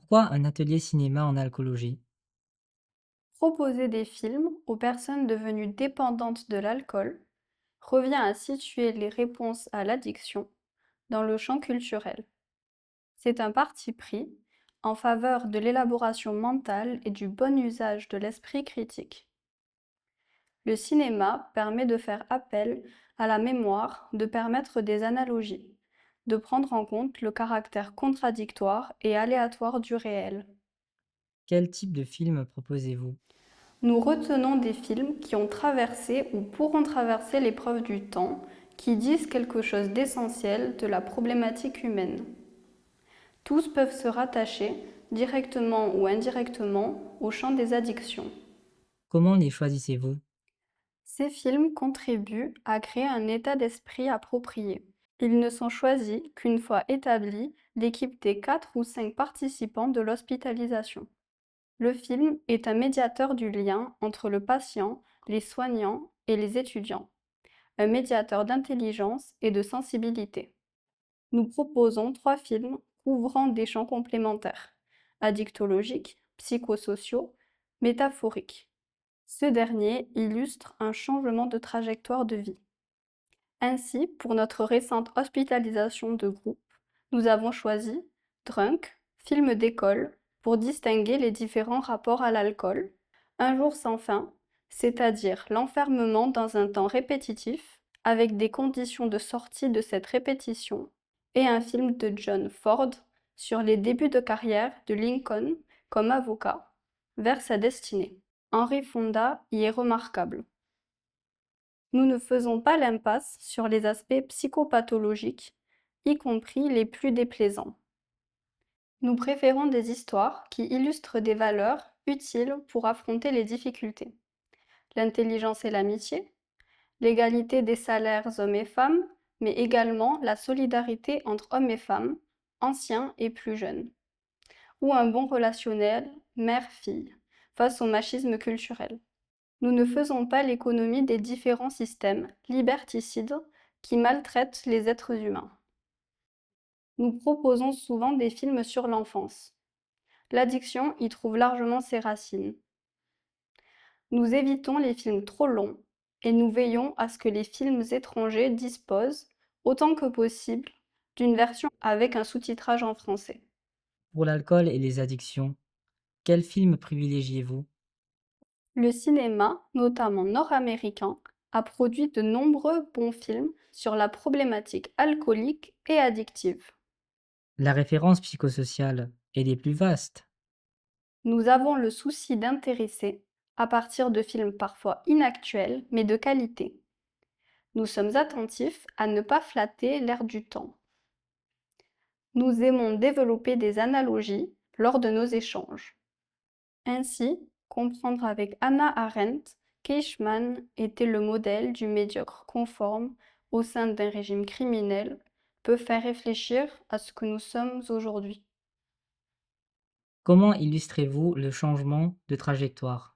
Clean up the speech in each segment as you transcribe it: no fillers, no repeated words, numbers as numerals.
Pourquoi un atelier cinéma en alcoolologie? Proposer des films aux personnes devenues dépendantes de l'alcool revient à situer les réponses à l'addiction dans le champ culturel. C'est un parti pris en faveur de l'élaboration mentale et du bon usage de l'esprit critique. Le cinéma permet de faire appel à la mémoire, de permettre des analogies, de prendre en compte le caractère contradictoire et aléatoire du réel. Quel type de film proposez-vous? Nous retenons des films qui ont traversé ou pourront traverser l'épreuve du temps, qui disent quelque chose d'essentiel de la problématique humaine. Tous peuvent se rattacher, directement ou indirectement, au champ des addictions. Comment les choisissez-vous? Ces films contribuent à créer un état d'esprit approprié. Ils ne sont choisis qu'une fois établie l'équipe des 4 ou 5 participants de l'hospitalisation. Le film est un médiateur du lien entre le patient, les soignants et les étudiants, un médiateur d'intelligence et de sensibilité. Nous proposons 3 films couvrant des champs complémentaires: addictologiques, psychosociaux, métaphoriques. Ce dernier illustre un changement de trajectoire de vie. Ainsi, pour notre récente hospitalisation de groupe, nous avons choisi Drunk, film d'école, pour distinguer les différents rapports à l'alcool, Un jour sans fin, c'est-à-dire l'enfermement dans un temps répétitif, avec des conditions de sortie de cette répétition, et un film de John Ford sur les débuts de carrière de Lincoln comme avocat, vers sa destinée. Henry Fonda y est remarquable. Nous ne faisons pas l'impasse sur les aspects psychopathologiques, y compris les plus déplaisants. Nous préférons des histoires qui illustrent des valeurs utiles pour affronter les difficultés: l'intelligence et l'amitié, l'égalité des salaires hommes et femmes, mais également la solidarité entre hommes et femmes, anciens et plus jeunes, ou un bon relationnel mère-fille face au machisme culturel. Nous ne faisons pas l'économie des différents systèmes liberticides qui maltraitent les êtres humains. Nous proposons souvent des films sur l'enfance. L'addiction y trouve largement ses racines. Nous évitons les films trop longs et nous veillons à ce que les films étrangers disposent, autant que possible, d'une version avec un sous-titrage en français. Pour l'alcool et les addictions, quel film privilégiez-vous? Le cinéma, notamment nord-américain, a produit de nombreux bons films sur la problématique alcoolique et addictive. La référence psychosociale, elle est plus vaste. Nous avons le souci d'intéresser, à partir de films parfois inactuels, mais de qualité. Nous sommes attentifs à ne pas flatter l'air du temps. Nous aimons développer des analogies lors de nos échanges. Ainsi, comprendre avec Hannah Arendt qu'Eichmann était le modèle du médiocre conforme au sein d'un régime criminel peut faire réfléchir à ce que nous sommes aujourd'hui. Comment illustrez-vous le changement de trajectoire?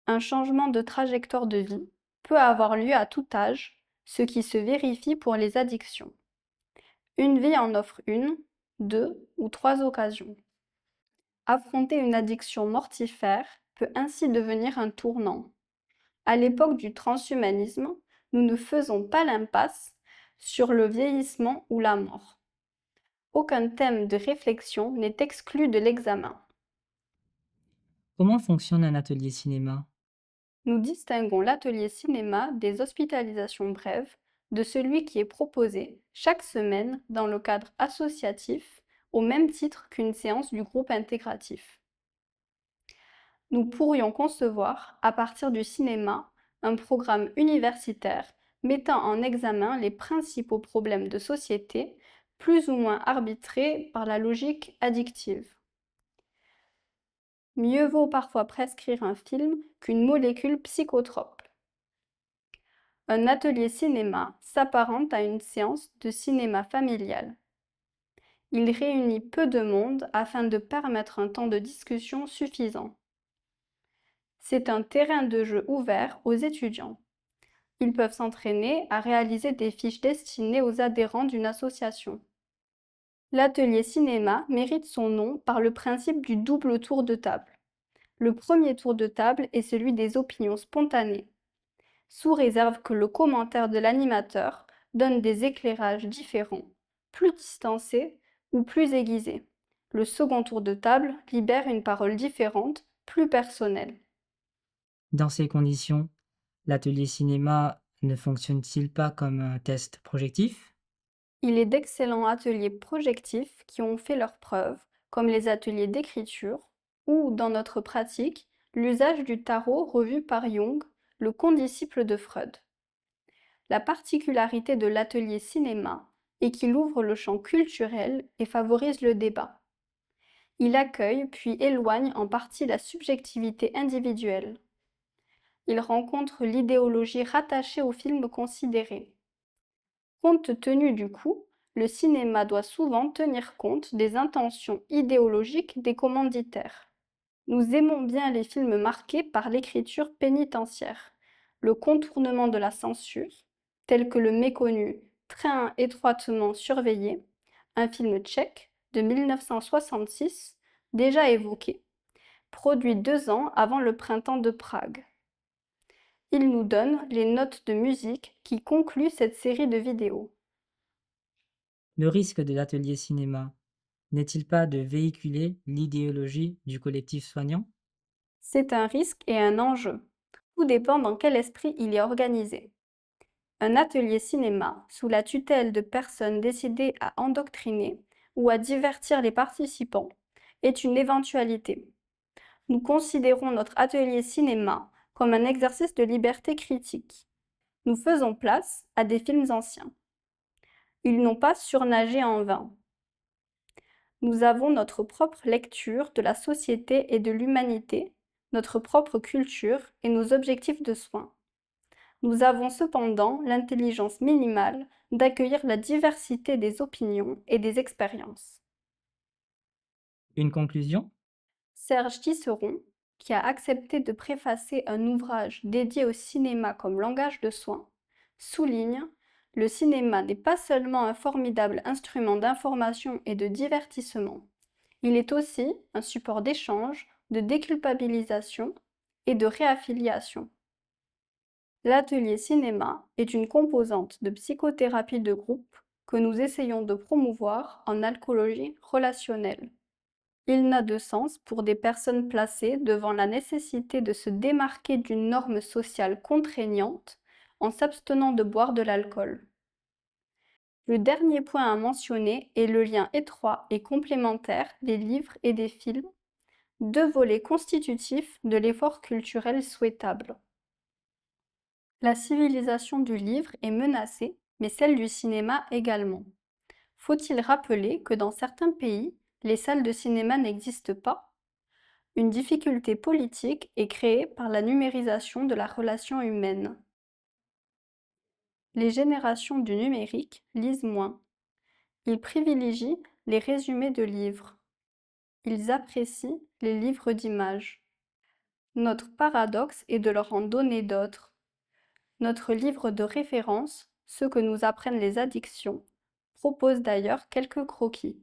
Un changement de trajectoire de vie peut avoir lieu à tout âge, ce qui se vérifie pour les addictions. Une vie en offre une, deux ou trois occasions. Affronter une addiction mortifère peut ainsi devenir un tournant. À l'époque du transhumanisme, nous ne faisons pas l'impasse sur le vieillissement ou la mort. Aucun thème de réflexion n'est exclu de l'examen. Comment fonctionne un atelier cinéma? Nous distinguons l'atelier cinéma des hospitalisations brèves de celui qui est proposé chaque semaine dans le cadre associatif au même titre qu'une séance du groupe intégratif. Nous pourrions concevoir, à partir du cinéma, un programme universitaire mettant en examen les principaux problèmes de société, plus ou moins arbitrés par la logique addictive. Mieux vaut parfois prescrire un film qu'une molécule psychotrope. Un atelier cinéma s'apparente à une séance de cinéma familial. Il réunit peu de monde afin de permettre un temps de discussion suffisant. C'est un terrain de jeu ouvert aux étudiants. Ils peuvent s'entraîner à réaliser des fiches destinées aux adhérents d'une association. L'atelier cinéma mérite son nom par le principe du double tour de table. Le premier tour de table est celui des opinions spontanées, sous réserve que le commentaire de l'animateur donne des éclairages différents, plus distancés ou plus aiguisés. Le second tour de table libère une parole différente, plus personnelle. Dans ces conditions, l'atelier cinéma ne fonctionne-t-il pas comme un test projectif? Il est d'excellents ateliers projectifs qui ont fait leurs preuves, comme les ateliers d'écriture ou, dans notre pratique, l'usage du tarot revu par Jung, le condisciple de Freud. La particularité de l'atelier cinéma est qu'il ouvre le champ culturel et favorise le débat. Il accueille puis éloigne en partie la subjectivité individuelle. Il rencontre l'idéologie rattachée au film considéré. Compte tenu du coût, le cinéma doit souvent tenir compte des intentions idéologiques des commanditaires. Nous aimons bien les films marqués par l'écriture pénitentiaire, le contournement de la censure, tel que le méconnu Train étroitement surveillé, un film tchèque de 1966, déjà évoqué, produit 2 ans avant le printemps de Prague. Il nous donne les notes de musique qui concluent cette série de vidéos. Le risque de l'atelier cinéma n'est-il pas de véhiculer l'idéologie du collectif soignant? C'est un risque et un enjeu. Tout dépend dans quel esprit il est organisé. Un atelier cinéma, sous la tutelle de personnes décidées à endoctriner ou à divertir les participants, est une éventualité. Nous considérons notre atelier cinéma comme un exercice de liberté critique. Nous faisons place à des films anciens. Ils n'ont pas surnagé en vain. Nous avons notre propre lecture de la société et de l'humanité, notre propre culture et nos objectifs de soins. Nous avons cependant l'intelligence minimale d'accueillir la diversité des opinions et des expériences. Une conclusion? Serge Tisseron, qui a accepté de préfacer un ouvrage dédié au cinéma comme langage de soins, souligne: le cinéma n'est pas seulement un formidable instrument d'information et de divertissement, il est aussi un support d'échange, de déculpabilisation et de réaffiliation. L'atelier cinéma est une composante de psychothérapie de groupe que nous essayons de promouvoir en alcoologie relationnelle. Il n'a de sens pour des personnes placées devant la nécessité de se démarquer d'une norme sociale contraignante en s'abstenant de boire de l'alcool. Le dernier point à mentionner est le lien étroit et complémentaire des livres et des films, deux volets constitutifs de l'effort culturel souhaitable. La civilisation du livre est menacée, mais celle du cinéma également. Faut-il rappeler que dans certains pays, les salles de cinéma n'existent pas? Une difficulté politique est créée par la numérisation de la relation humaine. Les générations du numérique lisent moins. Ils privilégient les résumés de livres. Ils apprécient les livres d'images. Notre paradoxe est de leur en donner d'autres. Notre livre de référence, Ce que nous apprennent les addictions, propose d'ailleurs quelques croquis.